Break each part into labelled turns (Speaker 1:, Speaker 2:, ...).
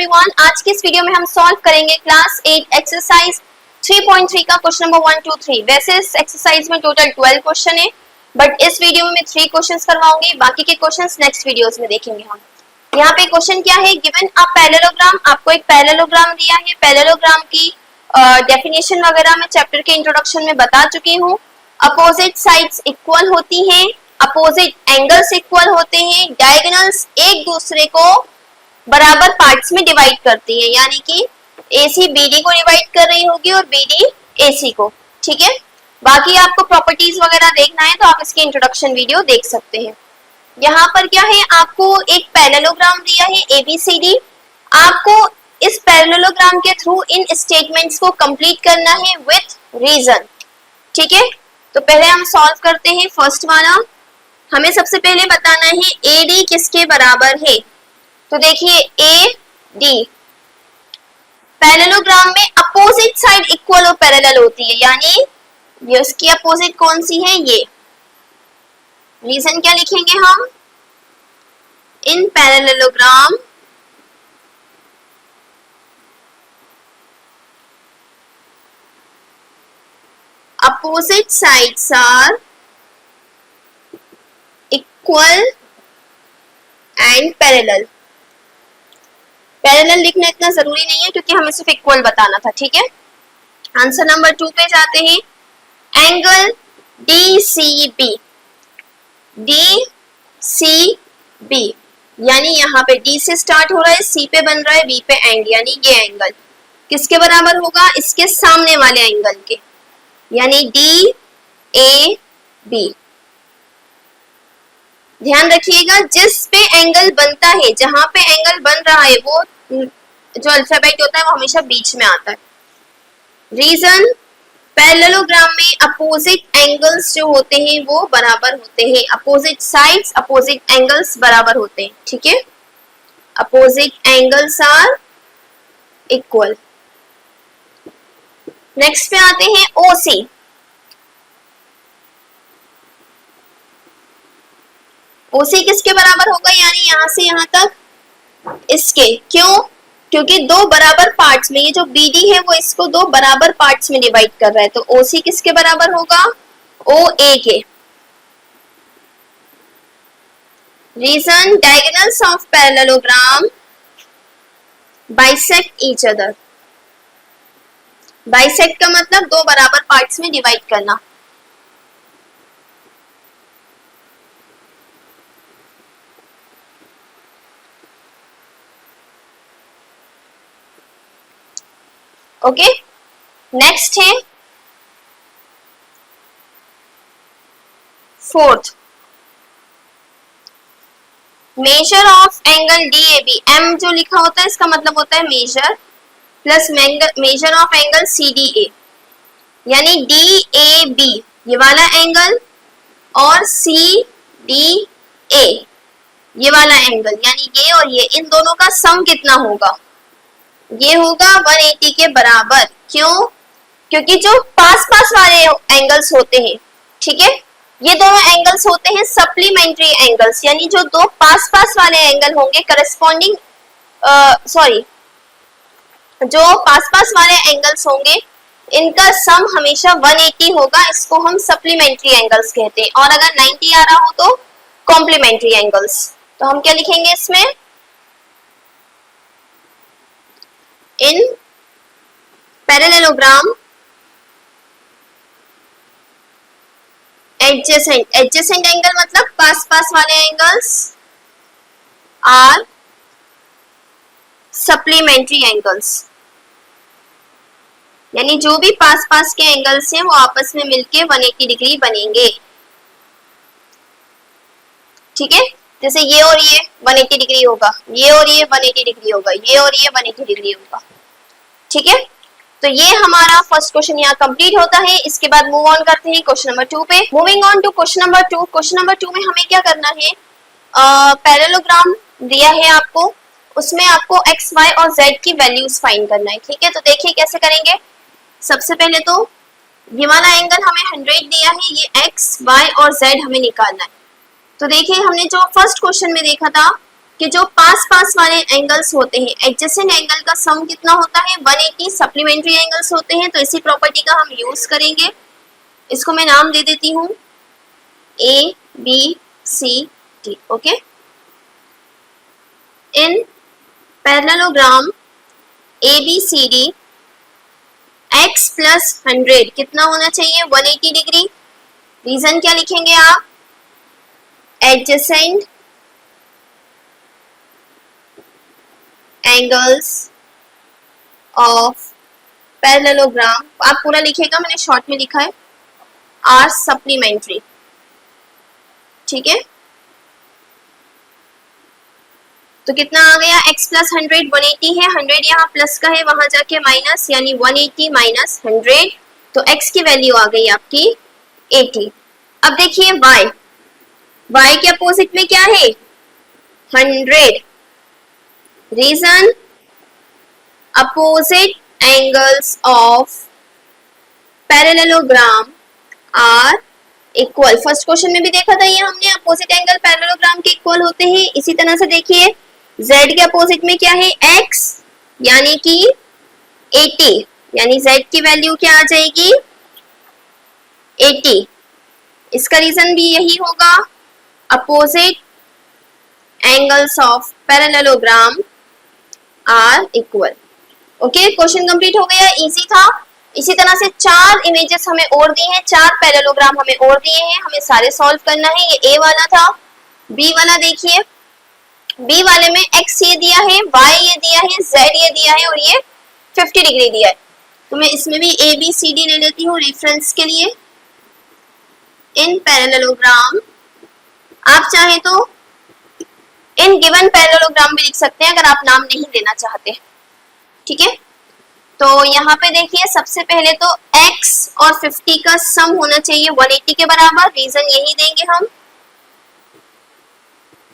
Speaker 1: Everyone, आज की इस वीडियो में हम सॉल्व करेंगे क्लास 8 एक्सरसाइज 3.3 का क्वेश्चन नंबर 1 2 3। वैसे इस एक्सरसाइज में टोटल 12 क्वेश्चन है, बट इस वीडियो में मैं 3 क्वेश्चंस करवाऊंगी, बाकी के क्वेश्चंस नेक्स्ट वीडियोस में देखेंगे हम। यहाँ पे क्वेश्चन क्या है, गिवन अ पैरेललोग्राम, आपको एक पैरेललोग्राम दिया है। पैरेललोग्राम की डेफिनेशन वगैरह मैं चैप्टर के इंट्रोडक्शन में बता चुकी हूँ। अपोजिट साइड्स इक्वल होती हैं, अपोजिट एंगल्स इक्वल होते हैं, डायगोनल्स एक दूसरे को बराबर पार्ट्स में डिवाइड करती है, यानी कि AC BD को डिवाइड कर रही होगी और BD AC को। ठीक है, बाकी आपको प्रॉपर्टीज वगैरह देखना है तो आप इसकी इंट्रोडक्शन वीडियो देख सकते हैं। यहाँ पर क्या है, आपको एक पैरेललोग्राम दिया है ABCD। आपको इस पैरेललोग्राम के थ्रू इन स्टेटमेंट्स को कंप्लीट करना है विथ रीजन। ठीक है, तो पहले हम सॉल्व करते हैं। फर्स्ट वाला, हमें सबसे पहले बताना है AD किसके बराबर है। तो देखिए AD पैरेललोग्राम में अपोजिट साइड इक्वल और पैरेलल होती है, यानी ये उसकी अपोजिट कौन सी है, ये। रीजन क्या लिखेंगे हम, इन parallelogram opposite sides are equal and parallel। Parallel लिखना इतना जरूरी नहीं है क्योंकि हमें सिर्फ इक्वल बताना था। ठीक है, आंसर नंबर 2 पे जाते हैं। एंगल DCB, DCB यानी यहाँ पे D से स्टार्ट हो रहा है, C पे बन रहा है, B पे एंड, यानी ये एंगल किसके बराबर होगा, इसके सामने वाले एंगल के, यानी DAB। ध्यान रखिएगा, जिस पे एंगल बनता है, जहां पे एंगल बन रहा है, वो जो अल्फाबेट होता है वो हमेशा बीच में आता है। रीजन, पैरेललोग्राम में अपोजिट एंगल्स जो होते हैं वो बराबर होते हैं, अपोजिट साइड्स अपोजिट एंगल्स बराबर होते हैं। ठीक है, opposite angles are equal. Next पे आते हैं OC। OC किसके बराबर होगा, यानी यहां से यहां तक इसके। क्यों, क्योंकि दो बराबर पार्ट्स में, ये जो BD है वो इसको दो बराबर पार्ट्स में डिवाइड कर रहा है, तो OC किसके बराबर होगा, OA के। Reason, diagonals of parallelogram bisect each other. Bisect का मतलब दो बराबर पार्ट्स में डिवाइड करना। ओके, नेक्स्ट है fourth, measure of angle DAB। M जो लिखा होता है इसका मतलब होता है measure, plus measure of angle CDA, यानी DAB ये वाला एंगल और CDA ये वाला एंगल, यानी ये और ये, इन दोनों का सम कितना होगा, ये होगा 180 के बराबर। क्यों, क्योंकि जो पास पास वाले एंगल्स होते हैं, ठीक है, ये दोनों एंगल्स होते हैं सप्लीमेंट्री एंगल्स, यानी जो दो पास पास वाले एंगल होंगे करस्पॉन्डिंग जो पास पास वाले एंगल्स होंगे इनका सम हमेशा 180 होगा, इसको हम सप्लीमेंट्री एंगल्स कहते हैं। और अगर 90 आ रहा हो तो कॉम्प्लीमेंट्री एंगल्स। तो हम क्या लिखेंगे इसमें, इन पैरेललोग्राम एडजेसेंट, एडजेसेंट एंगल मतलब पास पास वाले एंगल्स आर सप्लीमेंट्री एंगल्स, यानी जो भी पास पास के एंगल्स हैं वो आपस में मिलके 180 डिग्री बनेंगे। ठीक है, जैसे ये और ये 180 डिग्री होगा, ये और ये 180 डिग्री होगा, ये और ये 180 डिग्री होगा। ठीक है, तो ये हमारा फर्स्ट क्वेश्चन यहाँ कंप्लीट होता है। इसके बाद मूव ऑन करते हैं क्वेश्चन नंबर 2 पे। Moving on to question number 2। Question number 2 में हमें क्या करना है, पैरेललोग्राम दिया है आपको, उसमें आपको x, y और z की वैल्यूज फाइंड करना है। ठीक है, तो देखिए कैसे करेंगे। सबसे पहले तो ये वाला एंगल हमें 100 दिया है, ये x, y और z हमें निकालना है। तो देखिए हमने जो फर्स्ट क्वेश्चन में देखा था कि जो पास पास वाले एंगल्स होते हैं, एडजेसेंट एंगल का सम कितना होता है 180, सप्लीमेंट्री एंगल्स होते हैं, तो इसी प्रॉपर्टी का हम यूज करेंगे। इसको मैं नाम दे देती हूँ A B C D. Okay, in parallelogram A B C D x plus 100 कितना होना चाहिए 180 डिग्री। रीजन क्या लिखेंगे आप, एडजेसेंट एंगल्स ऑफ पैरेललोग्राम, आप पूरा लिखेगा, मैंने शॉर्ट में लिखा है, आर सप्लीमेंट्री। ठीक है, तो कितना आ गया x प्लस 100 180 है, 100 यहाँ प्लस का है, वहां जाके माइनस, यानी 180 माइनस 100, तो x की वैल्यू आ गई आपकी 80। अब देखिए y के अपोजिट में क्या है 100। Reason, opposite angles of parallelogram are equal. First question में भी देखा था ये हमने, अपोजिट एंगल पैरेललोग्राम के इक्वल होते हैं। इसी तरह से देखिए z के अपोजिट में क्या है x, यानी कि 80, यानी z की वैल्यू क्या आ जाएगी 80। इसका रीजन भी यही होगा, opposite angles of parallelogram are equal. Okay, question complete हो गया, इजी था। इसी तरह से 4 इमेजेस हमें और दिए हैं, 4 पैरेललोग्राम हमें और दिए हैं, हमें सारे सॉल्व करना है। ये a वाला था, b वाला देखिए, b वाले में x ये दिया है, y ये दिया है, z ये दिया है और ये 50 डिग्री दिया है। तो मैं इसमें भी a b c d ले लेती हूँ रेफरेंस के लिए। इन पैरेललोग्राम, आप चाहे तो इन गिवन पैरेललोग्राम भी लिख सकते हैं अगर आप नाम नहीं देना चाहते। ठीक है, तो यहाँ पे देखिए सबसे पहले तो x और 50 का सम होना चाहिए 180 के बराबर। रीजन यही देंगे हम,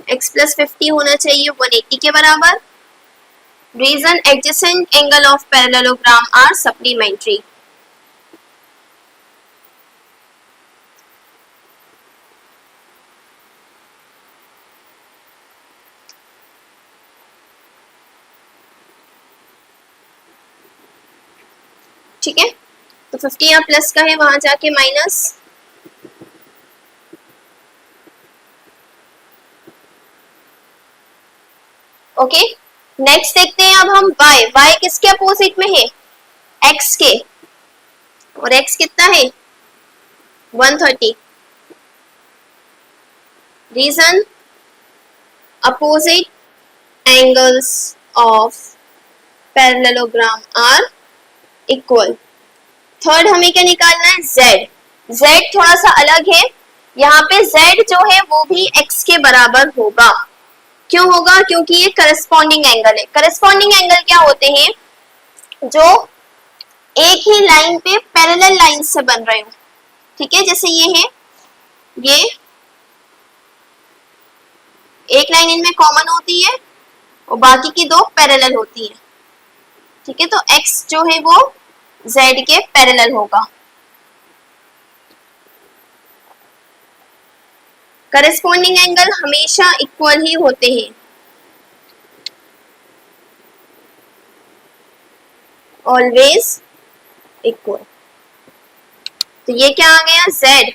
Speaker 1: x प्लस 50 होना चाहिए 180 के बराबर। Reason, adjacent angle of parallelogram are supplementary. ठीक है, तो 50 यहाँ प्लस का है, वहां जाके माइनस। ओके, नेक्स्ट देखते हैं अब हम y किसके अपोजिट में है x के, और x कितना है 130। Reason, opposite angles of parallelogram are equal. Third हमें क्या निकालना है z थोड़ा सा अलग है, यहाँ पे z जो है वो भी x के बराबर होगा। क्यों होगा, क्योंकि ये करस्पॉन्डिंग एंगल है। करस्पॉन्डिंग एंगल क्या होते हैं, जो एक ही लाइन पे पैरेलल लाइन से बन रहे हो। ठीक है, जैसे ये है, ये एक लाइन इनमें कॉमन होती है और बाकी की 2 पैरेलल होती है। ठीक है, तो x जो है वो z के पैरेलल होगा। करस्पॉन्डिंग एंगल हमेशा इक्वल ही होते हैं, ऑलवेज इक्वल। तो ये क्या आ गया z,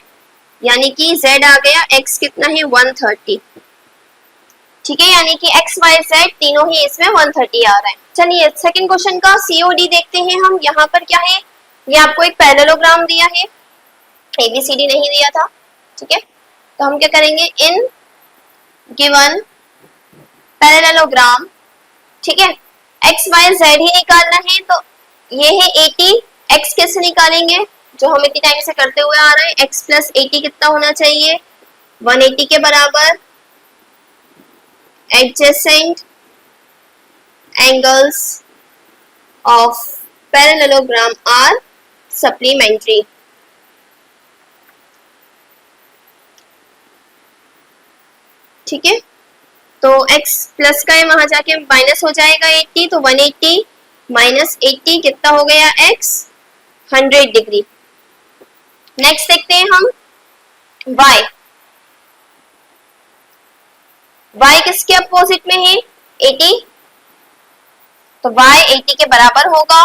Speaker 1: यानी कि z आ गया, x कितना है 130। ठीक है, यानी कि x y z तीनों ही इसमें 130 आ रहा है। चलिए सेकंड क्वेश्चन का COD देखते हैं हम। यहाँ पर क्या है, ये आपको एक पैरेललोग्राम दिया है, ABCD नहीं दिया था। ठीक है, तो हम क्या करेंगे, इन गिवन पैरेललोग्राम, ठीक है, x y z ही निकालना है। तो ये है 80, x कैसे निकालेंगे, जो हम इतनी टाइम से करते हुए आ रहे हैं, x प्लस 80 कितना होना चाहिए 180 के बराबर। Adjacent angles of parallelogram are supplementary. ठीक है, तो x प्लस का है, वहां जाके माइनस हो जाएगा 80, तो 180 माइनस 80 कितना हो गया x 100 डिग्री। नेक्स्ट देखते हैं हम y। y किसके अपोजिट में है 80, तो y 80 के बराबर होगा।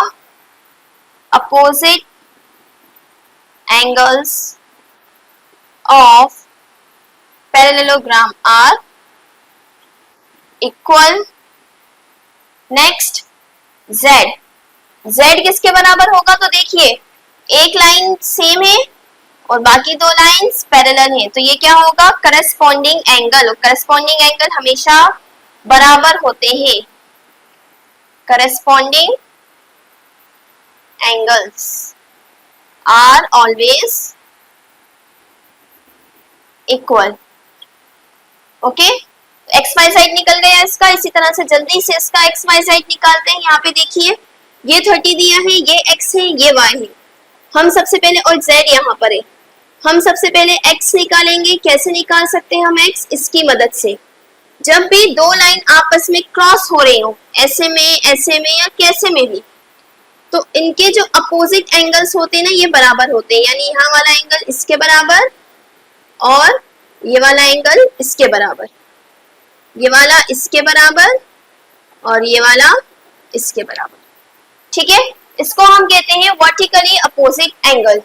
Speaker 1: Opposite angles of parallelogram are equal. Next z, z किसके बराबर होगा, तो देखिए एक लाइन सेम है और बाकी दो लाइंस पैरेलल हैं, तो ये क्या होगा करस्पॉन्डिंग एंगल। करस्पॉन्डिंग एंगल हमेशा बराबर होते हैं, corresponding angles are always equal. Okay, x y side निकल गया इसका। इसी तरह से जल्दी से इसका एक्स वाई साइड निकालते हैं। यहाँ पे देखिए ये 30 दिया है, ये x है, ये y है। हम सबसे पहले, और z यहाँ पर है, हम सबसे पहले x निकालेंगे। कैसे निकाल सकते हैं हम x, इसकी मदद से। जब भी दो लाइन आपस में क्रॉस हो रही हो, ऐसे में या कैसे में भी, तो इनके जो अपोजिट एंगल्स होते हैं ना, ये बराबर होते हैं। यानी यहाँ वाला एंगल इसके बराबर और ये वाला एंगल इसके बराबर, ये वाला इसके बराबर और ये वाला इसके बराबर। ठीक है, इसको हम कहते हैं वर्टिकली अपोजिट एंगल।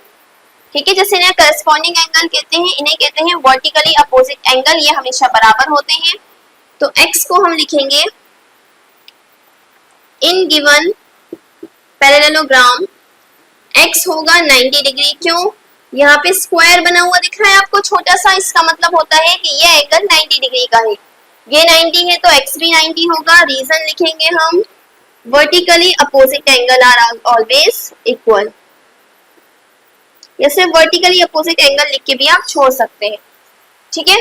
Speaker 1: ठीक है, जैसे इन्हें करस्पॉन्डिंग एंगल कहते हैं, इन्हें कहते हैं वर्टिकली अपोजिट एंगल। ये हमेशा बराबर होते हैं। तो x को हम लिखेंगे इन गिवन पैरेललोग्राम, x होगा 90 डिग्री। क्यों, यहाँ पे स्क्वायर बना हुआ दिख रहा है आपको छोटा सा, इसका मतलब होता है कि ये एंगल 90 डिग्री का है। ये 90 है तो x भी 90 होगा। रीजन लिखेंगे हम vertically opposite angle are always equal. जैसे वर्टिकली अपोजिट एंगल लिख के भी आप छोड़ सकते हैं। ठीक है,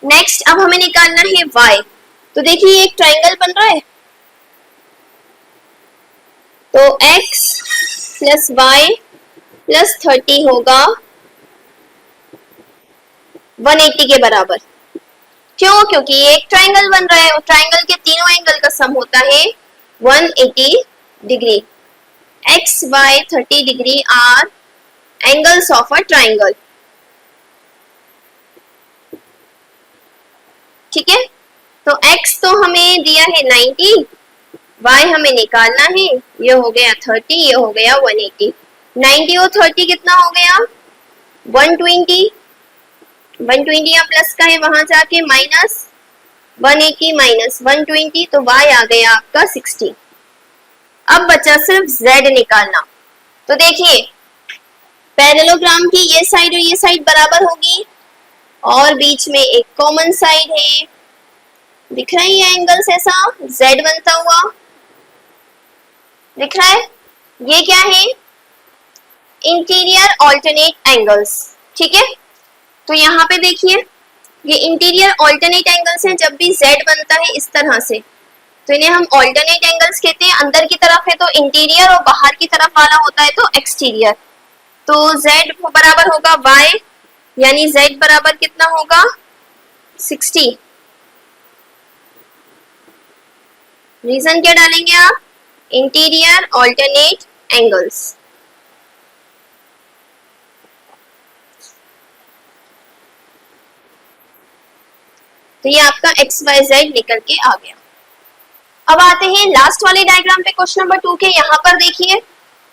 Speaker 1: नेक्स्ट अब हमें निकालना है y। तो देखिए एक ट्रायंगल बन रहा है, तो x प्लस y प्लस 30 होगा 180 के बराबर। क्यों, क्योंकि ये एक ट्रायंगल बन रहा है और ट्रायंगल के तीनों एंगल का सम होता है 180 degree. x, y 30 degree are angles of a triangle. ठीक है, तो x तो हमें दिया है 90, y हमें निकालना है। ये हो गया 30, ये हो गया 180। 90 और 30 कितना हो गया 120। 120 या प्लस का है, वहां जाके माइनस 180 माइनस 120, तो y आ गया आपका 60। अब बचा सिर्फ z निकालना। तो देखिए पैरेललोग्राम की ये साइड और ये साइड बराबर होगी और बीच में एक कॉमन साइड है, दिख रहा है ये एंगल्स ऐसा z बनता हुआ दिख रहा है। ये क्या है, इंटीरियर ऑल्टरनेट एंगल्स। ठीक है, तो यहाँ पे देखिए ये इंटीरियर ऑल्टरनेट एंगल्स हैं। जब भी z बनता है इस तरह से, तो इन्हें हम ऑल्टरनेट एंगल्स कहते हैं। अंदर की तरफ है तो इंटीरियर और बाहर की तरफ वाला होता है तो एक्सटीरियर। तो z बराबर होगा y, यानी z बराबर कितना होगा 60। रीजन क्या डालेंगे आप, इंटीरियर ऑल्टरनेट एंगल्स। तो ये आपका एक्स वाई जेड निकल के आ गया। अब आते हैं लास्ट वाले डायग्राम पे, क्वेश्चन नंबर 2 के। यहाँ पर देखिए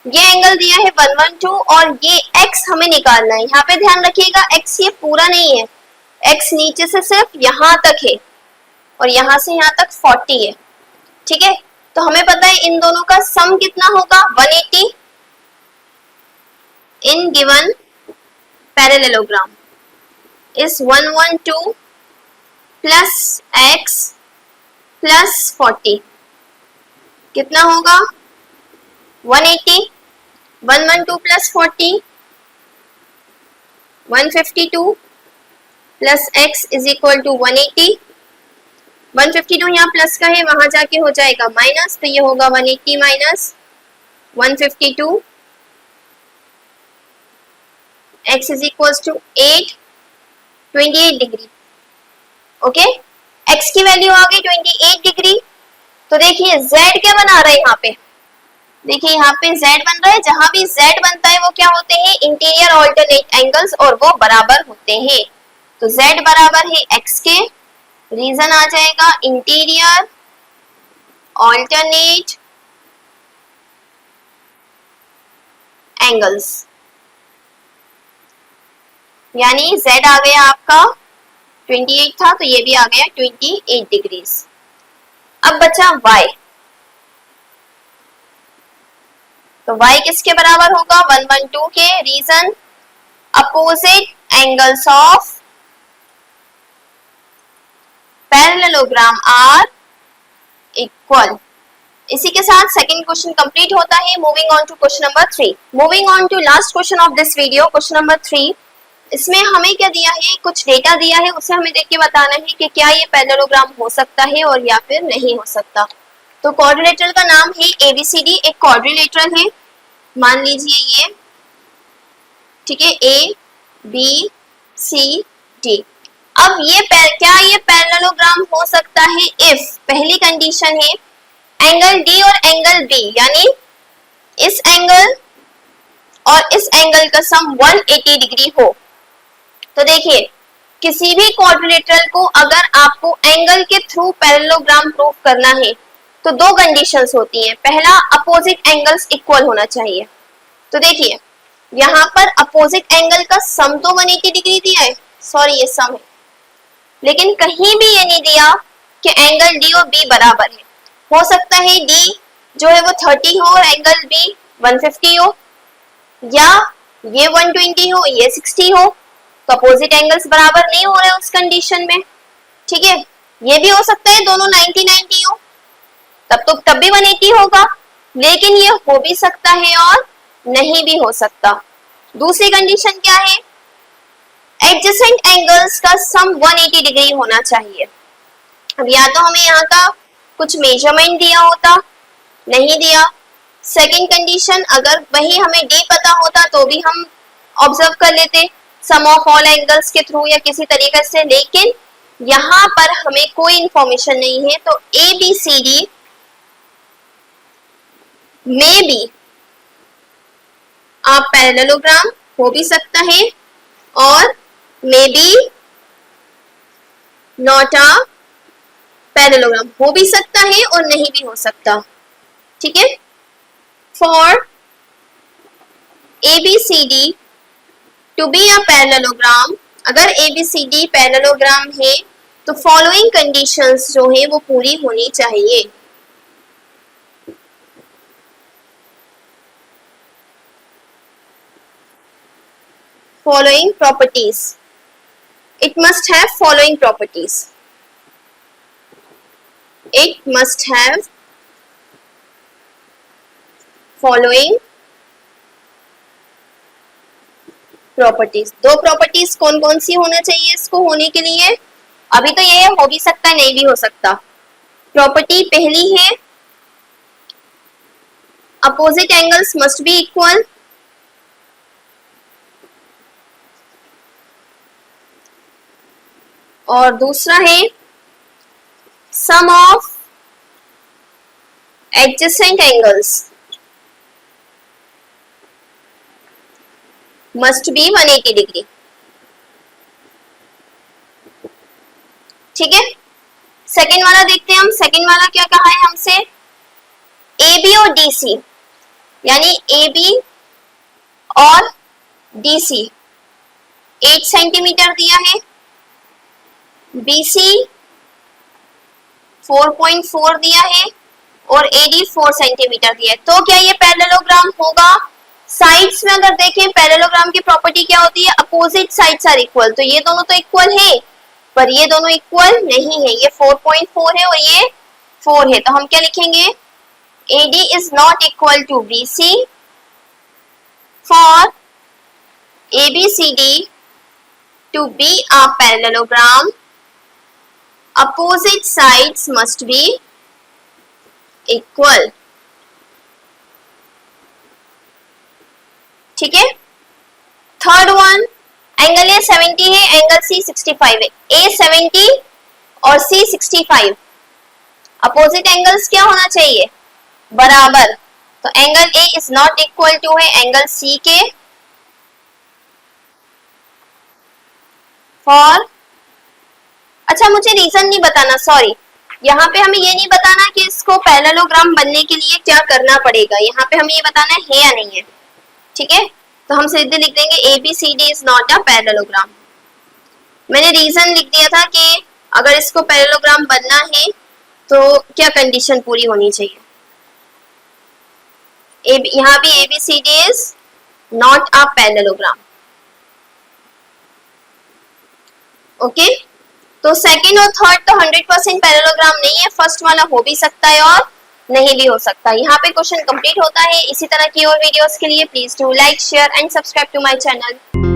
Speaker 1: ये एंगल दिया है 112 और ये x हमें निकालना है। यहाँ पे ध्यान रखिएगा x ये पूरा नहीं है, x नीचे से सिर्फ यहाँ तक है और यहाँ से यहाँ तक 40 है। ठीक है, तो हमें पता है इन दोनों का सम कितना होगा 180 in given parallelogram is 112 plus x plus 40 कितना होगा 180। 112 plus 40 152 plus x is equal to 180। 152 यहाँ प्लस का है, वहां जाके हो जाएगा माइनस, तो ये होगा 180 minus 152। x is equal to 28 degree. Okay, x की वैल्यू आ गई 28 डिग्री। तो देखिए z क्या बना रहा है यहाँ पे, देखिए यहाँ पे z बन रहा है। जहां भी z बनता है वो क्या होते हैं, इंटीरियर ऑल्टरनेट एंगल्स, और वो बराबर होते हैं। तो z बराबर है x के, रीजन आ जाएगा इंटीरियर ऑल्टरनेट एंगल्स, यानी Z आ गया आपका 28 था तो ये भी आ गया 28 डिग्रीज। अब बचा Y, तो Y किसके बराबर होगा 112 के। Reason opposite angles of parallelogram are equal. इसी के साथ सेकंड क्वेश्चन कंप्लीट होता है। Moving on to question number 3, moving on to last question of this video, question number 3। इसमें हमें क्या दिया है, कुछ डेटा दिया है, उसे हमें देख के बताना है कि क्या ये पैरेललोग्राम हो सकता है और या फिर नहीं हो सकता। तो क्वाड्रिलेटरल का नाम है ABCD, एक क्वाड्रिलेटरल है, मान लीजिए ये, ठीक है, ABCD। अब ये क्या ये पैरेललोग्राम हो सकता है इफ, पहली कंडीशन है एंगल D और एंगल B, यानी इस एंगल और इस एंगल का सम 180 डिग्री हो। तो देखिए किसी भी क्वाड्रिलेटरल को अगर आपको एंगल के थ्रू पैरेललोग्राम प्रूफ करना है तो दो कंडीशंस होती हैं। पहला, अपोजिट एंगल्स इक्वल होना चाहिए। तो देखिए यहाँ पर अपोजिट एंगल का सम तो 180 डिग्री दिया है, सॉरी ये सम है, लेकिन कहीं भी ये नहीं दिया कि एंगल D और B बराबर है। हो सकता है D जो है वो 30 हो और एंगल B 150 हो, या ये 120 हो ये 60 हो, तो अपोजिट एंगल्स बराबर नहीं हो रहे उस कंडीशन में, ठीक है। ये भी हो सकता है दोनों 90-90 हो, तब भी 180 होगा, लेकिन ये हो भी सकता है और नहीं भी हो सकता। दूसरी कंडीशन क्या है, एडजेसेंट एंगल्स का सम 180 डिग्री होना चाहिए। अब या तो हमें यहाँ का कुछ मेजरमेंट दिया होता, नहीं दिया। सेकंड कंडीशन, अगर वही हमें D पता होता तो भी हम ऑब्जर्व कर लेते सम ऑफ ऑल एंगल्स के थ्रू या किसी तरीके से, लेकिन यहाँ पर हमें कोई इंफॉर्मेशन नहीं है। तो ABCD में भी आप पैरेललोग्राम हो भी सकता है और may be not a parallelogram हो भी सकता है और नहीं भी हो सकता, ठीक है। For ABCD to be a parallelogram, अगर ABCD पैरेललोग्राम है तो फॉलोइंग कंडीशंस जो है वो पूरी होनी चाहिए। Following properties, it must have following properties, it must have following properties। दो प्रॉपर्टीज कौन कौन सी होना चाहिए इसको होने के लिए, अभी तो ये हो भी सकता है नहीं भी हो सकता। प्रॉपर्टी पहली है opposite angles must be equal, और दूसरा है sum of adjacent angles must be 180 degree, ठीक है। सेकेंड वाला देखते हैं हम। सेकेंड वाला क्या कहा है हमसे, AB और DC, यानी AB और DC 8 सेंटीमीटर दिया है, BC 4.4 दिया है और AD 4 सेंटीमीटर दिया है। तो क्या ये पैरेललोग्राम होगा? साइड्स में अगर देखें पैरेललोग्राम की प्रॉपर्टी क्या होती है, अपोजिट साइड्स आर इक्वल। तो ये दोनों तो इक्वल है पर ये दोनों इक्वल नहीं है, ये 4.4 है और ये 4 है। तो हम क्या लिखेंगे, AD is not equal to BC for ABCD to be a parallelogram, opposite sides must be equal, ठीक है। थर्ड वन, एंगल A 70 है, एंगल C 65 है। A 70 और C 65, अपोजिट एंगल्स क्या होना चाहिए, बराबर। तो angle A is not equal to है एंगल C के। फॉर अच्छा मुझे रीजन नहीं बताना, सॉरी, यहाँ पे हमें ये नहीं बताना कि इसको पैरेललोग्राम बनने के लिए क्या करना पड़ेगा, यहाँ पे हमें ये बताना है या नहीं है, ठीक है। तो हम सीधे लिख देंगे ABCD is not a parallelogram. मैंने रीजन लिख दिया था कि अगर इसको पैरेललोग्राम बनना है तो क्या कंडीशन पूरी होनी चाहिए। यहाँ भी ABCD is not a parallelogram, okay. तो सेकंड और थर्ड तो 100% पैरेललोग्राम नहीं है, फर्स्ट वाला हो भी सकता है और नहीं भी हो सकता। यहाँ पे क्वेश्चन कंप्लीट होता है। इसी तरह की और वीडियोस के लिए please do like share and subscribe to my channel.